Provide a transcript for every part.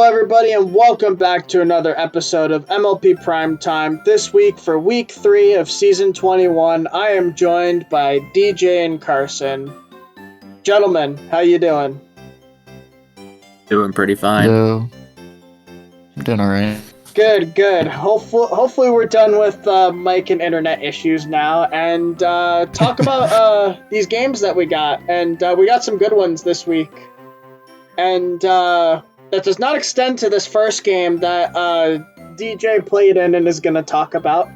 everybody, and welcome back to another episode of MLP Primetime. This week, for week 3 of season 21, I am joined by DJ and Carson. Gentlemen, how you doing? Doing pretty fine. Hello. I'm doing alright. Good. Hopefully we're done with mic and internet issues now, and talk about these games that we got. And we got some good ones this week. And that does not extend to this first game that DJ played in and is going to talk about.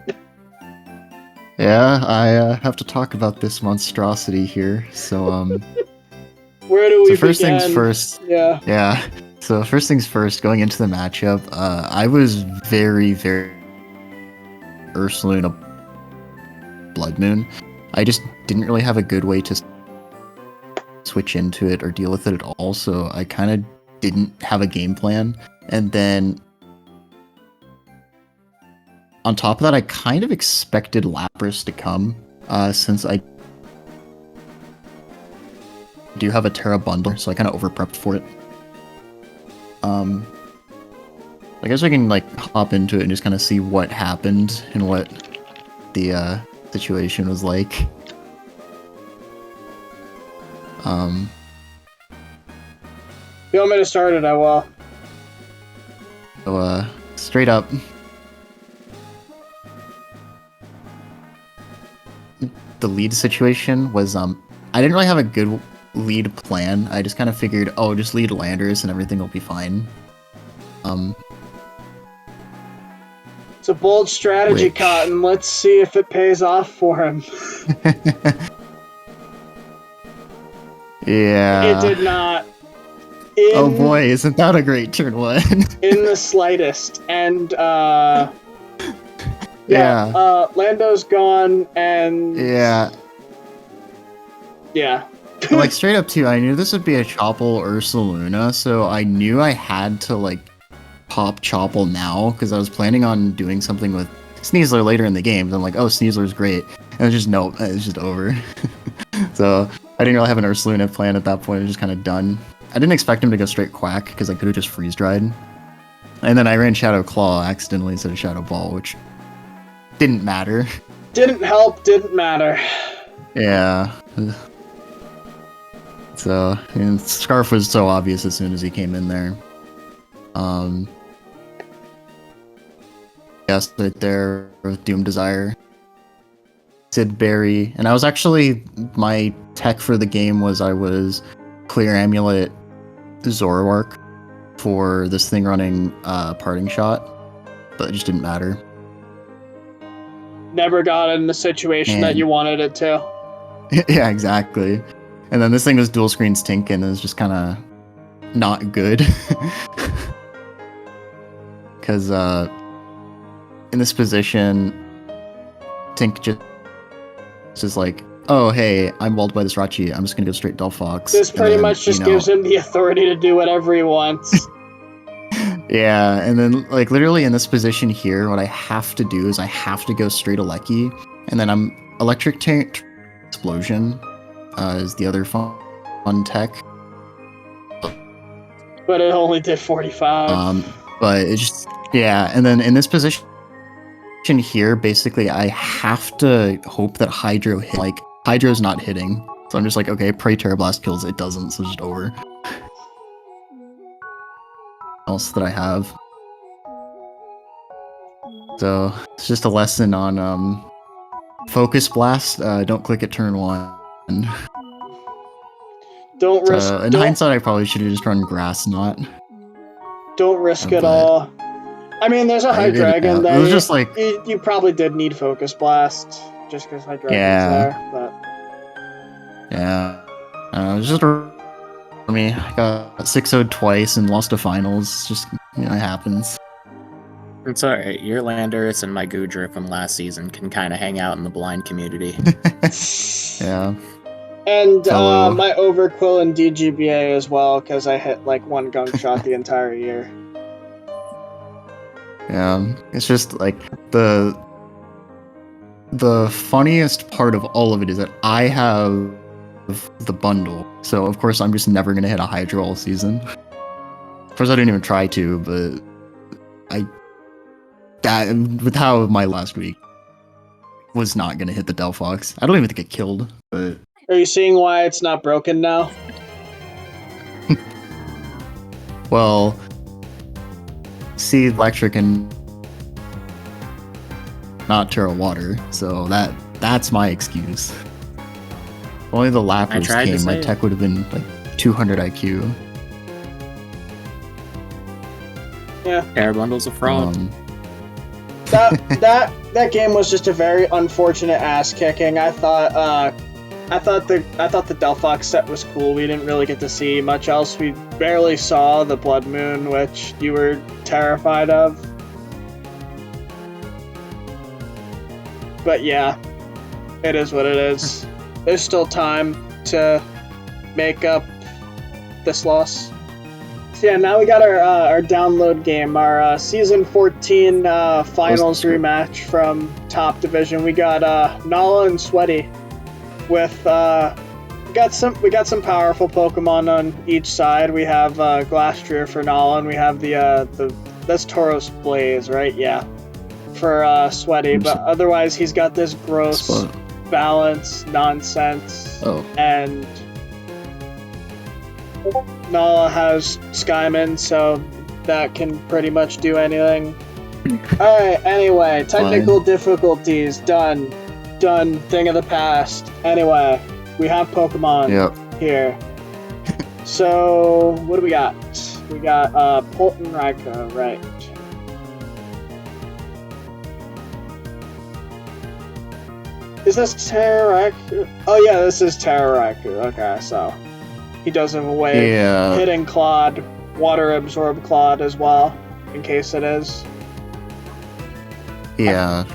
Yeah, I have to talk about this monstrosity here. So, where do we first begin? things first. Yeah. So first things first, going into the matchup, I was very Ursaluna Blood Moon. I just didn't really have a good way to switch into it or deal with it at all, so I kind of didn't have a game plan. And then on top of that, I kind of expected Lapras to come, since I do have a Terra bundle, so I kind of over-prepped for it. I guess I can hop into it and just kind of see what happened and what the situation was like. If you want me to start it, I will. So, straight up, the lead situation was, I didn't really have a good lead plan. I just kind of figured, oh, just lead Landers and everything will be fine. It's a bold strategy, Cotton. Let's see if it pays off for him. Yeah. It did not. Oh boy, isn't that a great turn one? In the slightest. And, yeah. Lando's gone, and... Yeah. Straight up too, I knew this would be a Chople Ursaluna, so I knew I had to, pop Chople now, because I was planning on doing something with Sneasler later in the game. I'm like, oh, Sneasler's great. And it's just, nope, it's just over. So, I didn't really have an Ursaluna plan at that point, it was just kind of done. I didn't expect him to go straight Quack, because I could have just freeze-dried. And then I ran Shadow Claw accidentally instead of Shadow Ball, which didn't matter. Didn't help, didn't matter. Yeah. So, and Scarf was so obvious as soon as he came in there. Yes, right there with Doom Desire. Sid Berry. And I was actually, my tech for the game was I was Clear Amulet Zoroark for this thing running Parting Shot, but it just didn't matter. Never got in the situation that you wanted it to. Yeah, exactly. And then this thing was dual screens Tink, and it was just kind of not good. Because in this position, Tink just is like, oh, hey, I'm walled by this Rachi. I'm just going to go straight Delphox. This pretty much just gives him the authority to do whatever he wants. Yeah, and then, literally in this position here, what I have to do is I have to go straight Aleki, and then I'm Electric Explosion is the other fun tech. But it only did 45. But it just, yeah, and then in this position here, basically, I have to hope that Hydro hit. Hydro's not hitting, so I'm just like, okay, pray Terra Blast kills. It doesn't, so it's just over. Else that I have. So it's just a lesson on Focus Blast. Don't click at turn 1. Don't risk. In hindsight, I probably should have just run Grass Knot. Don't risk it all. I mean, there's a High Dragon that it was just like you probably did need Focus Blast just because High Dragon's there. But yeah, it was just for me. I got 6-0'd twice and lost to finals. Just it happens. It's alright. Your Landorus and my Goodra from last season can kind of hang out in the blind community. Yeah. And my Overquill and DGBA as well, because I hit one gunk shot the entire year. Yeah, it's just the funniest part of all of it is that I have the bundle, so of course I'm just never gonna hit a Hydro all season. course, I didn't even try to, but with how my last week was not gonna hit the Delphox. I don't even think it killed, but Are you seeing why it's not broken now? well, see electric and not Terra water, so that's my excuse. If only the Lapras tried to came, my say tech would have been like 200 IQ. Yeah. Air bundle's a fraud. That game was just a very unfortunate ass kicking. I thought the Delphox set was cool. We didn't really get to see much else. We barely saw the Blood Moon, which you were terrified of. But yeah, it is what it is. There's still time to make up this loss. So yeah, now we got our download game, our Season 14 finals rematch from Top Division. We got Nala and Sweaty with we got some powerful Pokemon on each side. We have Glastrier for Nala, and we have the that's Tauros Blaze, right? Yeah, for Sweaty. But otherwise, he's got this gross balance nonsense. Oh. And Nala has Skyman, so that can pretty much do anything. Alright, anyway, technical difficulties, done. Thing of the past. Anyway, we have Pokemon here. So, what do we got? We got Polton Raikou, right. Is this Terraraikou? Oh yeah, this is Terraraikou. Okay, so he does have a way of hitting Claude, Water Absorb Claude as well, in case it is. Yeah.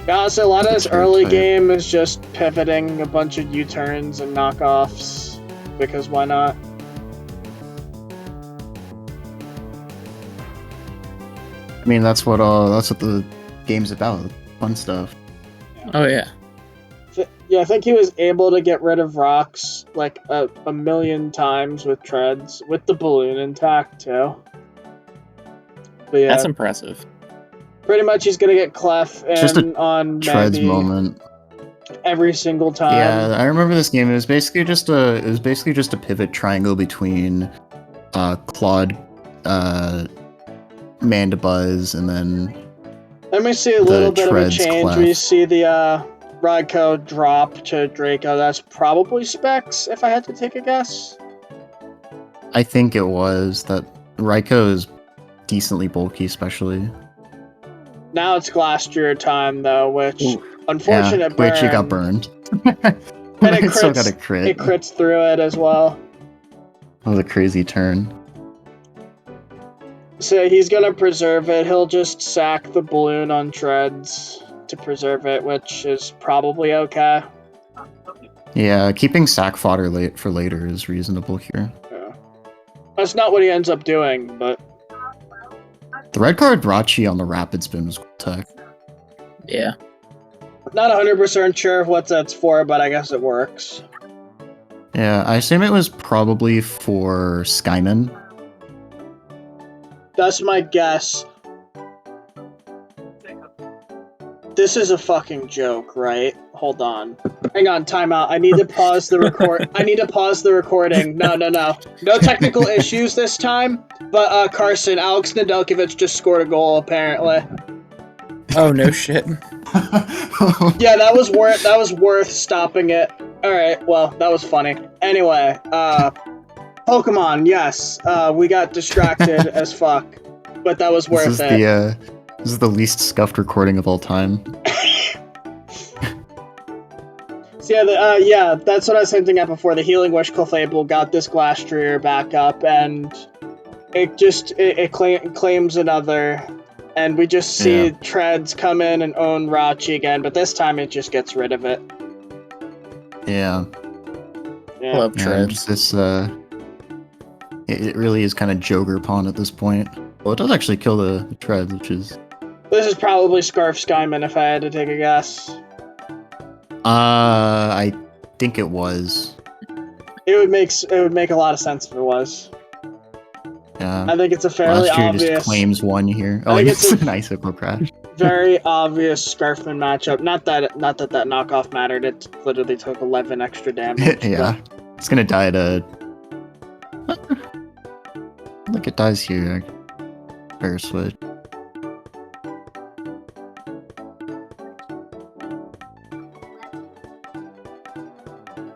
Yeah, so a lot of this early game is just pivoting a bunch of U-turns and knockoffs, because why not? I mean, that's what the game's about. Fun stuff. Oh yeah. Yeah, I think he was able to get rid of rocks like a million times with treads, with the balloon intact too. But yeah, that's impressive. Pretty much he's gonna get Clef and on treads Mandy moment every single time. Yeah, I remember this game. It was basically just a pivot triangle between Claude, Mandibuzz, and then Let me see a little bit of a treads change. Clef. We see the Raikou drop to Draco. That's probably Specs, if I had to take a guess. I think it was that Raikou is decently bulky, especially. Now it's Glastrier time, though, which unfortunate burn. Which he got burned. And it still got a crit. It crits through it as well. That was a crazy turn. So he's gonna preserve it. He'll just sack the balloon on treads to preserve it, which is probably okay. Yeah, keeping sack fodder for later is reasonable here. Yeah. That's not what he ends up doing, but... The red card Brachi on the rapid spin was cool tech. Yeah. Not 100% sure of what that's for, but I guess it works. Yeah, I assume it was probably for Skyman. That's my guess. This is a fucking joke, right? Hold on. Hang on, timeout. I need to pause the record. I need to pause the recording. No. No technical issues this time. But Carson, Alex Nedeljkovic just scored a goal, apparently. Oh no shit. Yeah, that was worth stopping it. Alright, well, that was funny. Anyway, Pokemon, yes. We got distracted as fuck. But that was worth it. This is the least scuffed recording of all time. So yeah, that's what I was hinting at before. The Healing Wish Clefable got this Glastrier back up, and it claims another, and we just see Treads come in and own Rachi again, but this time it just gets rid of it. Yeah. Love Treads. It really is kind of Joker Pawn at this point. Well, it does actually kill the Treads, which is... This is probably Scarf Skyman if I had to take a guess. I think it was. It would make a lot of sense if it was. Yeah. I think it's a fairly Last year obvious. just claims one here. I Oh, think it's it's an Isoco crash. very obvious Scarfman matchup. Not that knockoff mattered. It literally took 11 extra damage. Yeah. It's gonna die at a... Look, it dies here. Fair switch.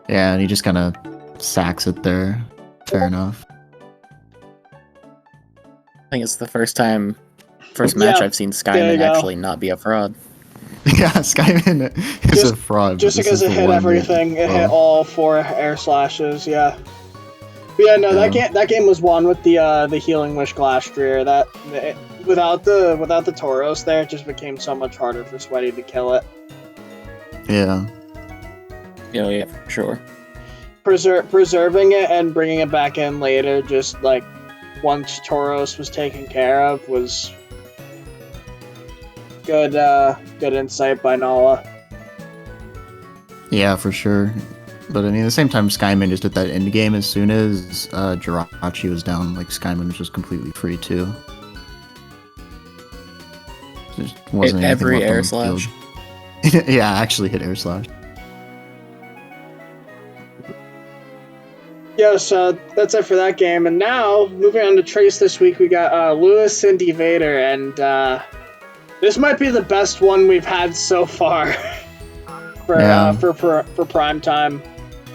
Yeah, and he just kind of sacks it there. Fair enough. I think it's the first match Yeah, I've seen there you Skyman go. actually not be a fraud. Yeah, Skyman is a fraud. but Just this because is it the hit one everything, that- it hit all 4 air slashes. Yeah. But yeah, no, that game was won with the Healing Wish Glastrier. Without the Tauros there, it just became so much harder for Sweaty to kill it. Yeah. Yeah, for sure. Preserving it and bringing it back in later, just like once Tauros was taken care of, was good insight by Nala. Yeah, for sure. But I mean, at the same time, Skyman just did that end game as soon as Jirachi was down. Like, Skyman was just completely free, too. Just wasn't anything Every left on air the field. slash. Yeah, I actually hit air slash. Yeah, so that's it for that game. And now, moving on to Trace this week, we got Lewis and Vader, and this might be the best one we've had so far for Primetime.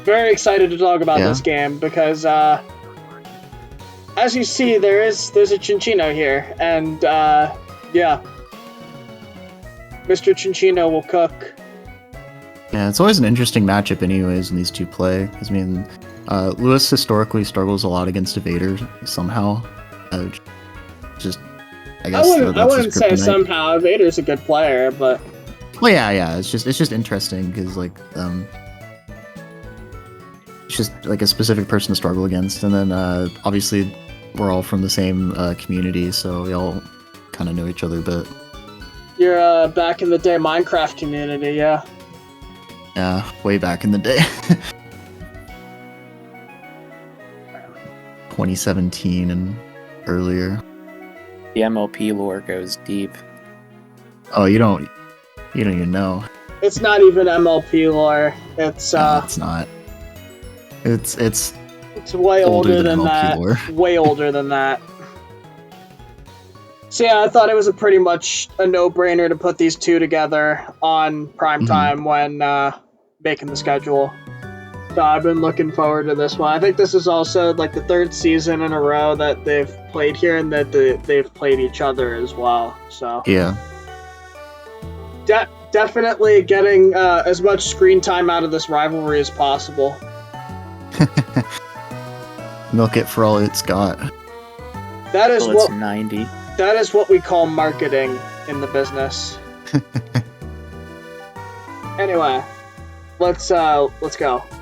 Very excited to talk about this game because, as you see, there's a Cinccino here, and yeah, Mr. Cinccino will cook. Yeah, it's always an interesting matchup anyways when these two play. Because, I mean, Lewis historically struggles a lot against Vader somehow. I guess I wouldn't say somehow. Vader's a good player, but... Well, yeah, it's just interesting because, like, it's just, like, a specific person to struggle against. And then, obviously, we're all from the same community, so we all kind of know each other a bit. You're back in the day Minecraft community, yeah. Yeah, way back in the day. 2017 and earlier. The MLP lore goes deep. Oh, you don't even know. It's not even MLP lore. It's No, it's not. It's way older than MLP that. lore. Way older than that. So yeah, I thought it was a pretty much a no-brainer to put these two together on Primetime when making the schedule. So I've been looking forward to this one. I think this is also like the 3rd season in a row that they've played here and that they've played each other as well. So Yeah. Definitely getting as much screen time out of this rivalry as possible. Milk it for all it's got. That is Well, it's 90. That is what we call marketing in the business. Anyway, let's go.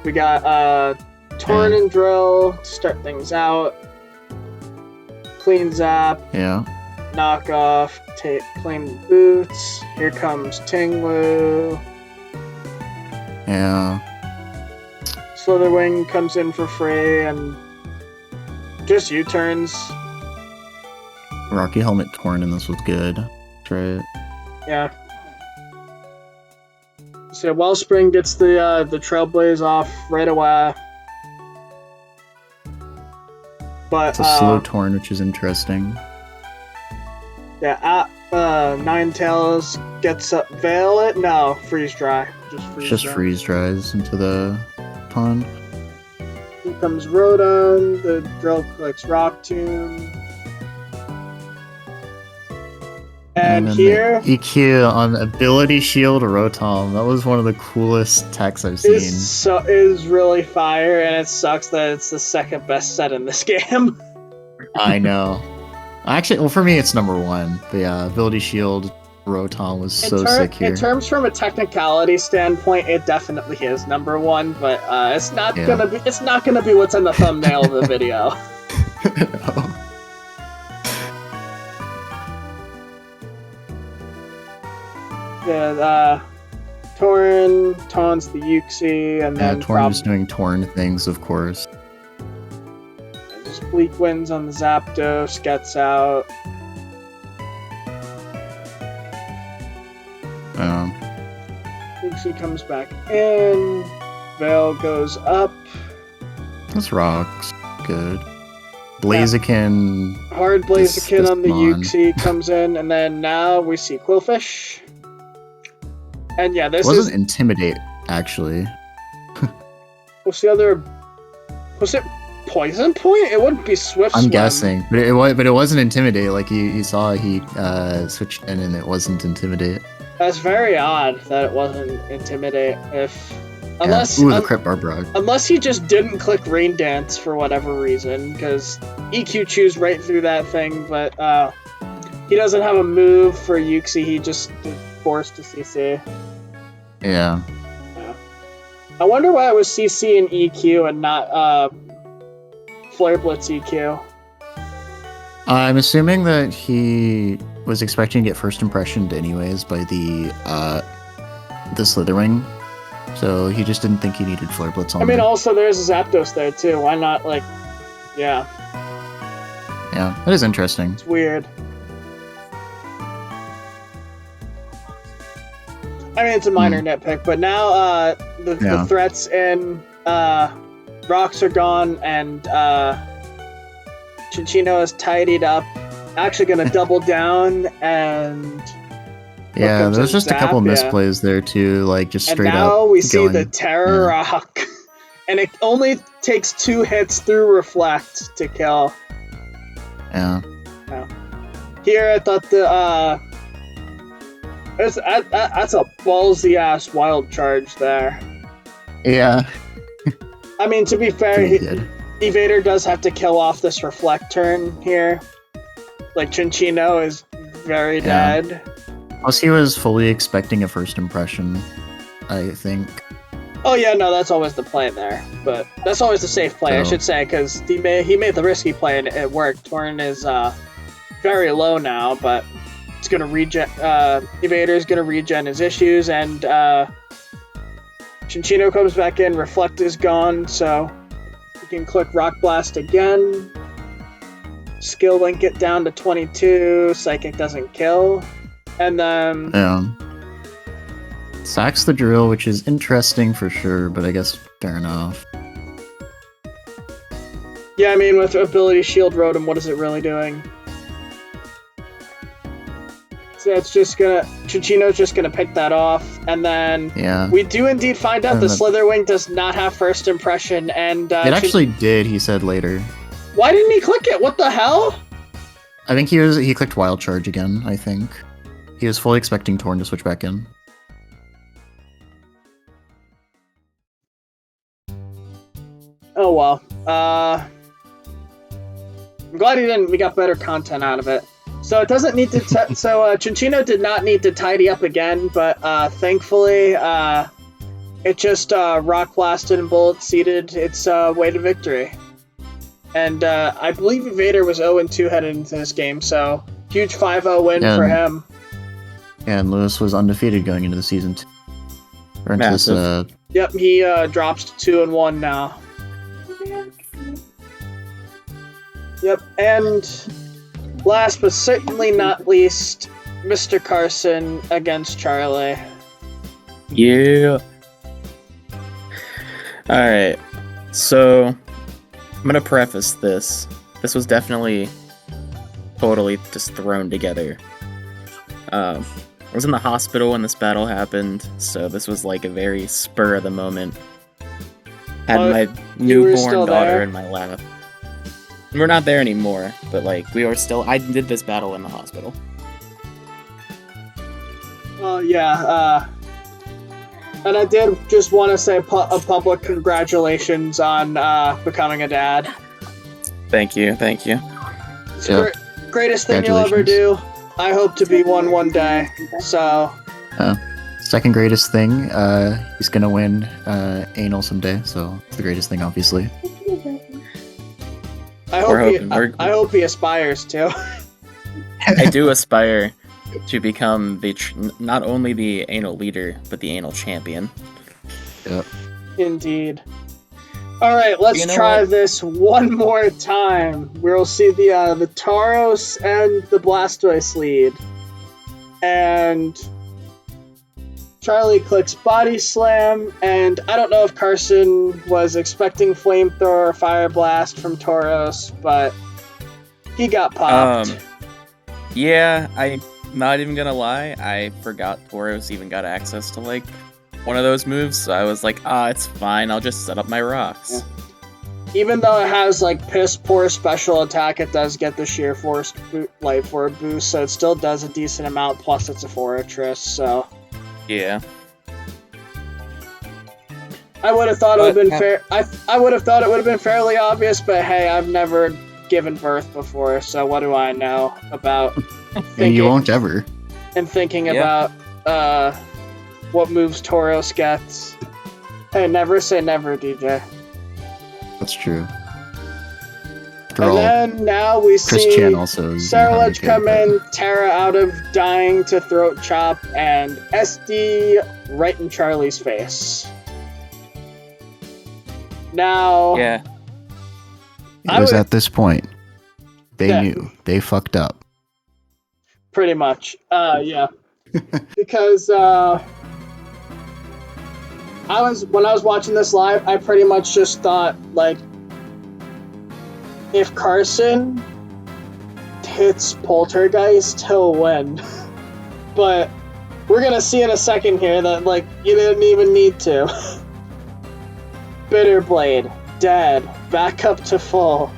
We got Torn and Drill to start things out. Clean Zap. Yeah. Knockoff. Claim Boots. Here comes Tinglu. Yeah. Slitherwing comes in for free and just U-turns. Rocky Helmet Torn and this was good. Try it. Yeah. So Wellspring gets the Trailblaze off right away. But It's a slow Torn, which is interesting. Yeah, Ninetales gets up Veil it? No, Freeze Dry. Just Freeze dries into the pond. Here comes Rotom, the drill clicks Rock Tomb. And then here the EQ on Ability Shield Rotom. That was one of the coolest techs I've seen. is really fire, and it sucks that it's the 2nd best set in this game. I know. Actually, well, for me, it's number 1. But yeah, Ability Shield Rotom was sick here. In terms from a technicality standpoint, it definitely is number 1, but it's not gonna be what's in the thumbnail of the video. No. Torn taunts the Yuxi, and then Torn is doing Torn things, of course. just Bleak wins on the Zapdos, gets out. Yuxi comes back in. Veil goes up. This rocks. Good. Blaziken. Hard Blaziken on the Yuxi comes in, and then now we see Quillfish. And yeah, this wasn't Intimidate, actually. What's the other? Was it Poison Point? It wouldn't be Swift Swim. I'm guessing, but it wasn't Intimidate. Like you saw, he switched in, and it wasn't Intimidate. That's very odd that it wasn't Intimidate. Unless the Crypt Barbarog. Unless he just didn't click Rain Dance for whatever reason, because EQ chews right through that thing, but he doesn't have a move for Yuxi, he just is forced to CC. Yeah. I wonder why it was CC and EQ and not Flare Blitz EQ. I'm assuming that he was expecting to get first impressioned anyways by the Slitherwing. So he just didn't think he needed Flare Blitz on. I mean, also there's a Zapdos there too. Why not, like, yeah. Yeah, that is interesting. It's weird. I mean, it's a minor nitpick, but now the threats in Rocks are gone, and Cinccino is tidied up. Actually gonna double down and... Yeah, there's just a couple misplays there too, like just straight up. And now we see the Terror Rock, and it only takes 2 hits through Reflect to kill. Yeah. Here I thought that's a ballsy ass wild charge there. Yeah. I mean, to be fair, Evader does have to kill off this Reflect turn here. Like, Cinccino is very dead. Plus, he was fully expecting a first impression, I think. Oh yeah, no, that's always the play there. But that's always the safe play, I should say, because he made the risky play and it worked. Torn is very low now, but it's gonna regen. Evader's gonna regen his issues, and Cinccino comes back in. Reflect is gone, so you can click Rock Blast again. Skill Link it down to 22. Psychic doesn't kill. And then... Sacks the drill, which is interesting for sure, but I guess fair enough. Yeah, I mean, with Ability Shield Rotom, what is it really doing? So it's just gonna... Cinccino's just gonna pick that off, and then... We do indeed find out the Slitherwing does not have first impression, and... it actually did, he said later. Why didn't he click it? What the hell? I think he clicked Wild Charge again, I think. He was fully expecting Torn to switch back in. Oh well. I'm glad we got better content out of it. So it doesn't need to... Cinccino did not need to tidy up again, but thankfully it just Rock Blasted and Bullet Seeded its way to victory. And I believe Evader was 0-2 headed into this game, so huge 5-0 win for him. And Lewis was undefeated going into the season. Yep, he drops to 2-1 now. Yep, and last but certainly not least, Mr. Carson against Charlie. Yeah. Alright, so I'm gonna preface this. This was definitely totally just thrown together. I was in the hospital when this battle happened, so this was like a very spur of the moment. Had my newborn daughter in my lap. We're not there anymore, but like we were still. I did this battle in the hospital. Yeah, and I did just want to say a public congratulations on becoming a dad. Thank you. It's the greatest thing you'll ever do. I hope to be one day. So. Second greatest thing. He's gonna win anal someday, so it's the greatest thing, obviously. I hope he aspires to. I do aspire. to become not only the anal leader, but the anal champion. Yep. Indeed. All right, let's You know try what? this one more time. We'll see the Tauros and the Blastoise lead. And Charlie clicks Body Slam, and I don't know if Carson was expecting Flamethrower or Fire Blast from Tauros, but he got popped. Yeah, I'm not even gonna lie. I forgot Tauros even got access to like one of those moves, so I was like, it's fine. I'll just set up my rocks. Yeah. Even though it has like piss poor special attack, it does get the sheer force life orb boost, so it still does a decent amount. Plus, it's a fortress, so Yeah. I would have thought it would have been fair. I would have thought it would have been fairly obvious, but hey, I've never given birth before, so what do I know about And you won't ever. thinking about what moves Tauros gets. Hey, never say never, DJ. That's true. After And all, then now we Chris see Chan also is Sarah gonna have a Ledge kid, come but- in, Tara out of dying to throat chop, and SD right in Charlie's face. Now, Yeah. It was would- at this point they Yeah. knew they fucked up. pretty much. Yeah. Because when I was watching this live, I pretty much just thought, like, if Carson hits Poltergeist, he'll win. But we're gonna see in a second here that, like, you didn't even need to. Bitterblade, dead, back up to full.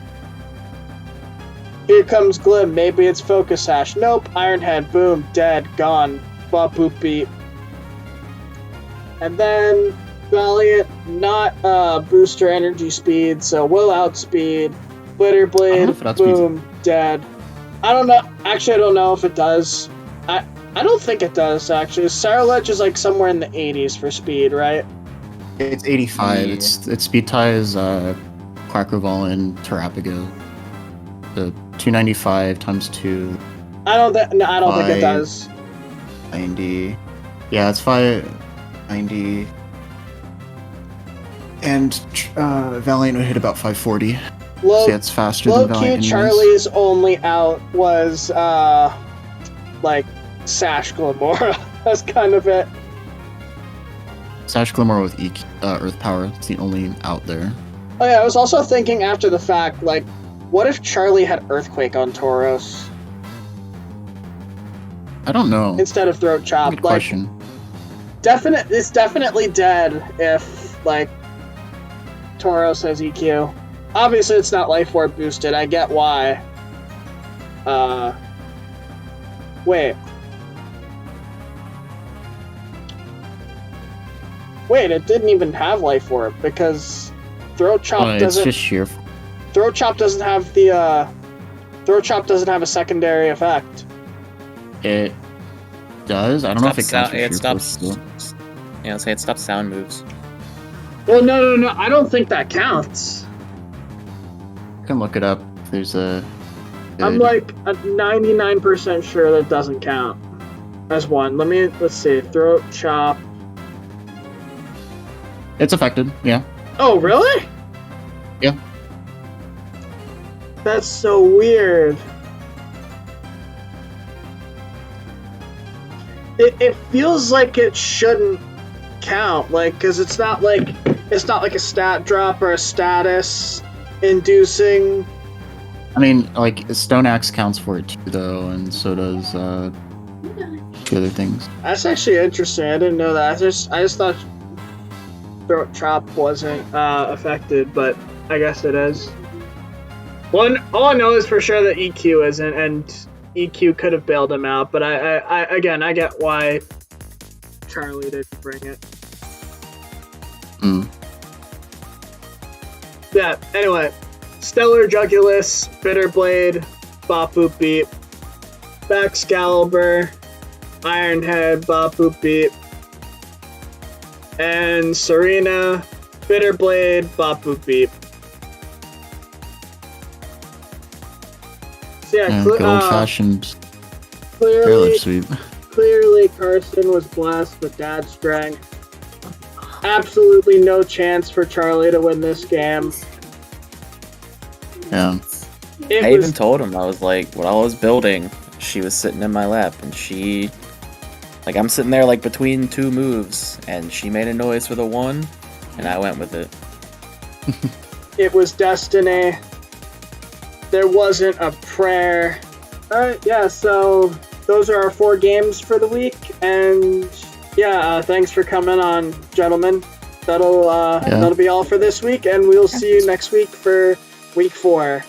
Here comes Glim, maybe it's Focus Sash. Nope, Ironhead, boom, dead, gone. Bop boop beep. And then Valiant, not booster energy speed, so will outspeed. I don't know if it Bitterblade, outspeeds boom, dead. I don't know. Actually, I don't know if it does. I don't think it does, actually. Saralech is like somewhere in the 80s for speed, right? It's 85. Yeah. Its speed tie is Quackroval and Terrapigo. The 295 times 2, I don't think it Five. does. 90. Yeah, it's 590. And Valiant would hit about 540. Low, So yeah, it's faster low than key, Valiant. anyways. Charlie's only out was like Sash Glamora. That's kind of it. Sash Glimmer with Earth Power. It's the only out there. Oh yeah, I was also thinking after the fact, like, what if Charlie had Earthquake on Tauros I don't know. instead of Throat Chop? Good Like, question. it's definitely dead if, like, Tauros has EQ. Obviously, it's not Life Orb boosted. I get why. Wait. Wait, it didn't even have Life Orb because Throat Chop It's doesn't. just sheer. Throat Chop doesn't have the. Throat Chop doesn't have a secondary effect. It does. I don't know if it counts for sheer It force stops. still. Yeah, say it stops sound moves. Well, no. I don't think that counts. You can look it up. There's a. I'm like 99% sure that doesn't count as one. Let's see. Throat Chop. It's affected. Yeah. Oh, really? Yeah. That's so weird. It feels like it shouldn't count, like, because it's not like a stat drop or a status inducing. I mean, like Stone Axe counts for it too, though, and so does two other things. That's actually interesting. I didn't know that. I just thought Throat Chop wasn't affected, but I guess it is. All I know is for sure that EQ isn't, and EQ could have bailed him out. But I get why Charlie didn't bring it. Mm. Yeah. Anyway, Stellar Jugulus, Bitterblade, Bop Boop Beep, Baxcalibur, Ironhead, Bop Boop Beep, and Serena, Bitterblade, Bop Boop Beep. So yeah, And good old fashioned. Fairly sweet. Clearly, Carson was blessed with dad strength. Absolutely no chance for Charlie to win this game. Yeah. I even told him, I was like, while I was building, she was sitting in my lap, and she, like, I'm sitting there, like, between two moves, and she made a noise for the one, and I went with it. It was destiny. There wasn't a prayer. Alright, yeah, so those are our 4 games for the week, and yeah, thanks for coming on, gentlemen. That'll be all for this week, and we'll see you next week for week 4.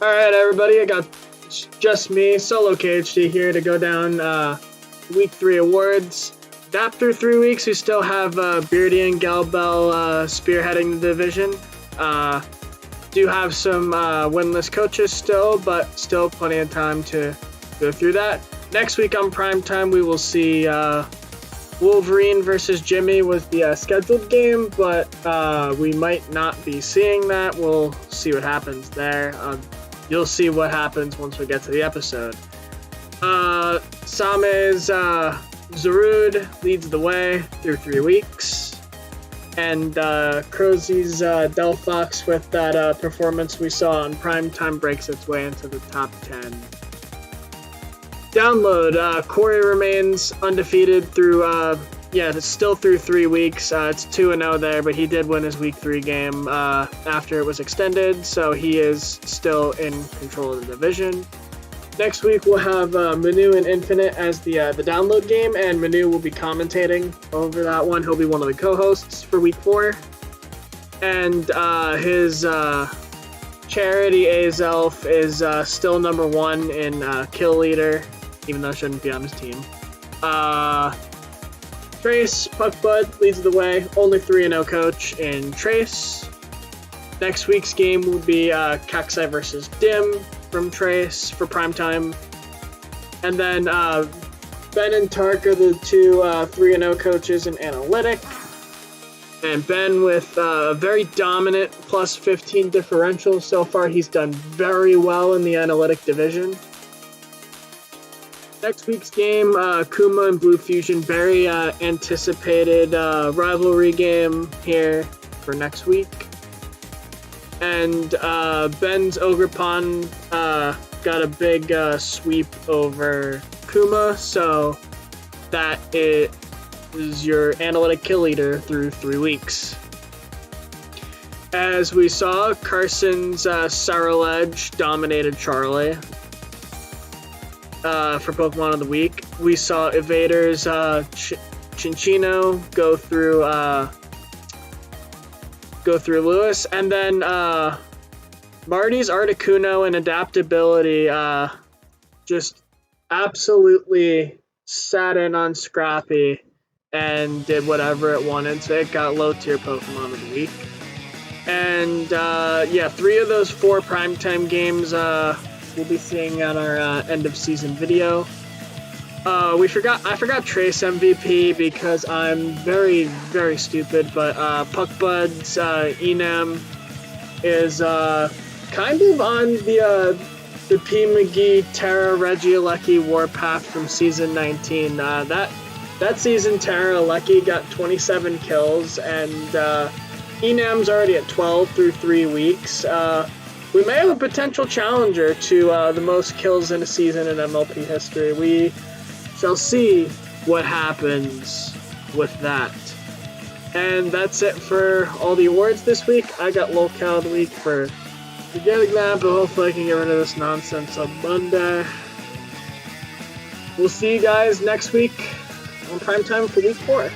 Alright, everybody, I got just me, Solo KHD, here to go down week 3 awards. After 3 weeks, we still have Beardy and Galbell spearheading the division. Do have some winless coaches still, but still plenty of time to go through that. Next week on Primetime, we will see Wolverine versus Jimmy was the scheduled game, but we might not be seeing that. We'll see what happens there. You'll see what happens once we get to the episode. Same's Zarud leads the way through 3 weeks. And Crozie's Delphox with that performance we saw on Primetime breaks its way into the top 10. Download, Corey remains undefeated through, it's still through 3 weeks. It's 2-0 there, but he did win his week 3 game after it was extended, so he is still in control of the division. Next week we'll have Manu and Infinite as the download game, and Manu will be commentating over that one. He'll be one of the co-hosts for week 4. And his charity Azelf is still number 1 in kill leader, even though it shouldn't be on his team. Trace Puckbud leads the way, only 3-0 coach in Trace. Next week's game will be Kaksai versus Dim from Trace for Primetime. And then Ben and Tark are the 2 3-0 coaches in Analytic. And Ben with a very dominant plus 15 differential. So far he's done very well in the Analytic division. Next week's game, Kuma and Blue Fusion, very anticipated rivalry game here for next week. And Ben's Ogrepon got a big sweep over Kuma, so that is your analytic kill leader through 3 weeks. As we saw, Carson's Saralege dominated Charlie for Pokemon of the Week. We saw Evader's Cinccino go through Lewis, and then Marty's Articuno and adaptability just absolutely sat in on Scrappy and did whatever it wanted, so it got low tier Pokemon of the Week. And 3 of those 4 primetime games we'll be seeing on our end of season video. I forgot Trace MVP because I'm very, very stupid, but Puckbud's Enam is kind of on the P. McGee Terra Regieleki Warpath from season 19. That season Terra Lecky got 27 kills, and Enam's already at 12 through 3 weeks. We may have a potential challenger to the most kills in a season in MLP history. We shall see what happens with that. And that's it for all the awards this week. I got Lolcow of the Week for getting that, but hopefully I can get rid of this nonsense on Monday. We'll see you guys next week on Primetime for week 4.